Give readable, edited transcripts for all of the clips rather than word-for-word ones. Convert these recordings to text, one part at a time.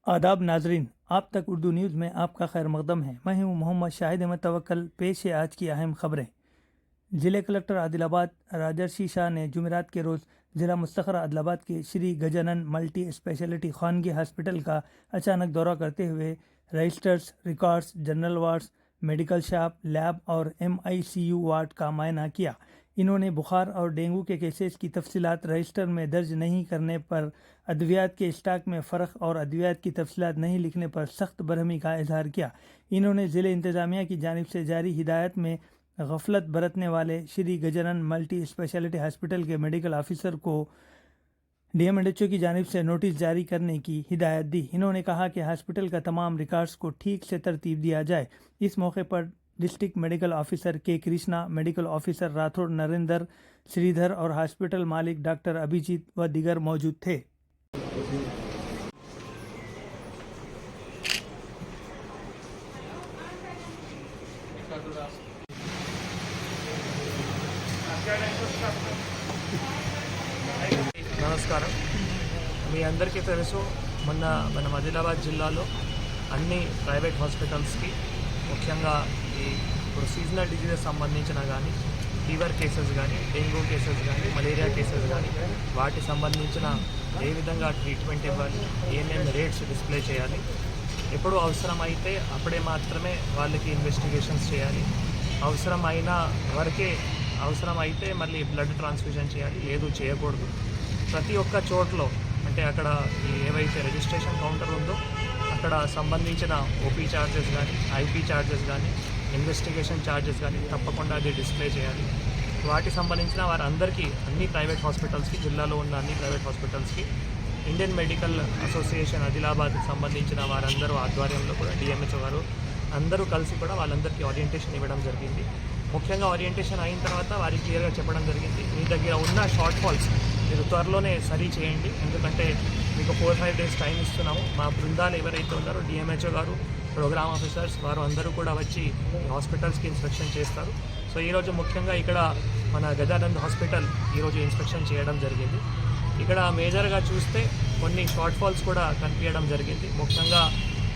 आदाब नाजरीन, आप तक उर्दू न्यूज़ में आपका खैर मकदम है। मैं हूं मोहम्मद शाहिद अहमद तवक्कल। पेश है आज की अहम खबरें। ज़िले कलेक्टर आदिलाबाद राजर्षि शाह ने जुमेरात के रोज़ ज़िला मुस्तखर आदिलाबाद के श्री गजानन मल्टी स्पेशलिटी खानगी हॉस्पिटल का अचानक दौरा करते हुए registers, records, general wards, medical shop, lab और MICU वार्ड का मुआयना किया। इन्होंने बुखार और डेंगू के केसेस की तफसीलात रजिस्टर में दर्ज नहीं करने पर, अद्वियात के स्टॉक में फ़र्क और अद्वियात की तफसीलात नहीं लिखने पर सख्त बरहमी का इजहार किया। इन्होंने ज़िले इंतज़ामिया की जानिब से जारी हिदायत में गफलत बरतने वाले Shri Gajanan multi speciality hospital के मेडिकल ऑफिसर को DMHO की जानिब से नोटिस जारी करने की हिदायत दी। इन्होंने कहा कि हॉस्पिटल का तमाम रिकॉर्ड्स को ठीक से तरतीब दिया जाए। इस मौके पर district medical officer K. Krishna, medical officer Rathod Narendra, Sridhar और हॉस्पिटल मालिक डॉक्टर अभिजीत व दीगर मौजूद थे। నమస్కారం. మీ అందరికీ తెలుసు, మొన్న మన ఆదిలాబాద్ జిల్లాలో అన్ని ప్రైవేట్ హాస్పిటల్స్కి ముఖ్యంగా ఈ ఇప్పుడు సీజనల్ డిజీజెస్ సంబంధించిన కానీ ఫీవర్ కేసెస్ కానీ డెంగ్యూ కేసెస్ కానీ మలేరియా కేసెస్ కానీ వాటి సంబంధించిన ఏ విధంగా ట్రీట్మెంట్ ఇవ్వాలి, ఏమేమి రేట్స్ డిస్ప్లే చేయాలి, ఎప్పుడు అవసరమైతే అప్పుడే మాత్రమే వాళ్ళకి ఇన్వెస్టిగేషన్స్ చేయాలి, అవసరమైతే మళ్ళీ బ్లడ్ ట్రాన్స్ఫ్యూజన్ చేయాలి, లేదు చేయకూడదు. ప్రతి ఒక్క చోట్లో అంటే అక్కడ ఏవైతే రిజిస్ట్రేషన్ కౌంటర్ ఉందో అక్కడ సంబంధించిన OP ఛార్జెస్ కానీ IP ఛార్జెస్ కానీ ఇన్వెస్టిగేషన్ ఛార్జెస్ కానీ తప్పకుండా అది డిస్ప్లే చేయాలి. వాటికి సంబంధించిన వారందరికీ అన్ని ప్రైవేట్ హాస్పిటల్స్కి, జిల్లాలో ఉన్న అన్ని ప్రైవేట్ హాస్పిటల్స్కి ఇండియన్ మెడికల్ అసోసియేషన్ ఆదిలాబాద్కి సంబంధించిన వారందరూ ఆధ్వర్యంలో కూడా DMHO గారు అందరూ కలిసి కూడా వాళ్ళందరికీ ఓరియంటేషన్ ఇవ్వడం జరిగింది. ముఖ్యంగా ఓరియంటేషన్ అయిన తర్వాత వారికి క్లియర్గా చెప్పడం జరిగింది, మీ దగ్గర ఉన్న షార్ట్ ఫాల్స్ మీరు త్వరలోనే సరి చేయండి, ఎందుకంటే మీకు 4-5 డేస్ టైం ఇస్తున్నాము. మా బృందాలు ఎవరైతే ఉన్నారో DMHO గారు, ప్రోగ్రామ్ ఆఫీసర్స్ వారు అందరూ కూడా వచ్చి హాస్పిటల్స్కి ఇన్స్పెక్షన్ చేస్తారు. సో ఈరోజు ముఖ్యంగా ఇక్కడ మన గజానంద్ హాస్పిటల్ ఈరోజు ఇన్స్పెక్షన్ చేయడం జరిగింది. ఇక్కడ మేజర్గా చూస్తే కొన్ని షార్ట్ ఫాల్స్ కూడా కనిపించడం జరిగింది. ముఖ్యంగా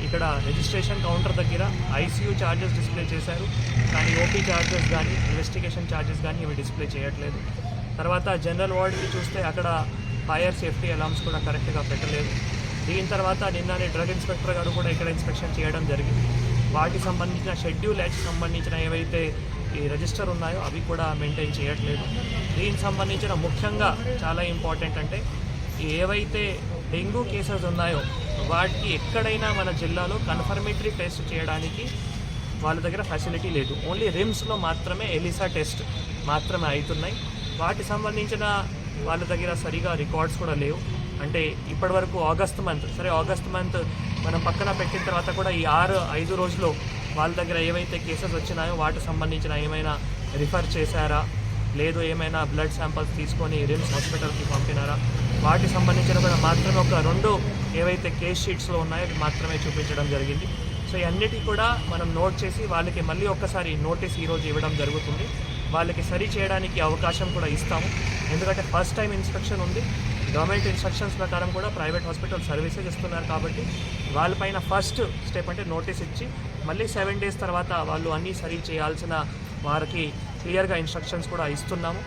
ఇక్కడ రిజిస్ట్రేషన్ కౌంటర్ దగ్గర ICU ఛార్జెస్ డిస్ప్లే చేశారు, కానీ OP ఛార్జెస్ కానీ ఇన్వెస్టిగేషన్ ఛార్జెస్ కానీ ఇవి డిస్ప్లే చేయట్లేదు. తర్వాత జనరల్ వార్డ్కి చూస్తే అక్కడ ఫైర్ సేఫ్టీ అలార్మ్స్ కూడా కరెక్ట్గా పెట్టలేదు. దీని తర్వాత నిన్ననే డ్రగ్ ఇన్స్పెక్టర్ గారు కూడా ఇక్కడ ఇన్స్పెక్షన్ చేయడం జరిగింది. వాటికి సంబంధించిన షెడ్యూల్ యాక్ట్ సంబంధించిన ఏవైతే ఈ రిజిస్టర్ ఉన్నాయో అవి కూడా మెయింటైన్ చేయట్లేదు. దీనికి సంబంధించిన ముఖ్యంగా చాలా ఇంపార్టెంట్ అంటే ఏవైతే డెంగ్యూ కేసెస్ ఉన్నాయో వాటికి ఎక్కడైనా మన జిల్లాలో కన్ఫర్మేటరీ టెస్ట్ చేయడానికి వాళ్ళ దగ్గర ఫెసిలిటీ లేదు. ఓన్లీ రిమ్స్లో మాత్రమే ELISA టెస్ట్ మాత్రమే అవుతున్నాయి. వాటికి సంబంధించిన వాళ్ళ దగ్గర సరిగా రికార్డ్స్ కూడా లేవు. అంటే ఇప్పటివరకు ఆగస్ట్ మంత్ మనం పక్కన పెట్టిన తర్వాత కూడా ఈ 5 రోజుల్లో వాళ్ళ దగ్గర ఏవైతే కేసెస్ వచ్చినాయో వాటికి సంబంధించిన ఏమైనా రిఫర్ చేశారా, లేదు ఏమైనా బ్లడ్ శాంపిల్స్ తీసుకొని రిమ్స్ హాస్పిటల్కి పంపినారా, వాటికి సంబంధించిన కూడా మాత్రమే ఒక 2 ఏవైతే కేస్ షీట్స్లో ఉన్నాయో అవి మాత్రమే చూపించడం జరిగింది. సో ఇవన్నిటి కూడా మనం నోట్ చేసి వాళ్ళకి మళ్ళీ ఒక్కసారి నోటీస్ ఈరోజు ఇవ్వడం జరుగుతుంది. వాళ్ళకి సరి చేయడానికి అవకాశం కూడా ఇస్తాము, ఎందుకంటే ఫస్ట్ టైం ఇన్స్పెక్షన్ ఉంది. గవర్నమెంట్ ఇన్స్ట్రక్షన్స్ ప్రకారం కూడా ప్రైవేట్ హాస్పిటల్ సర్వీసెస్ ఇస్తున్నారు కాబట్టి వాళ్ళపైన ఫస్ట్ స్టెప్ అంటే నోటీస్ ఇచ్చి మళ్ళీ 7 డేస్ తర్వాత వాళ్ళు అన్నీ సరి చేయాల్సిన వారికి క్లియర్గా ఇన్స్ట్రక్షన్స్ కూడా ఇస్తున్నాము.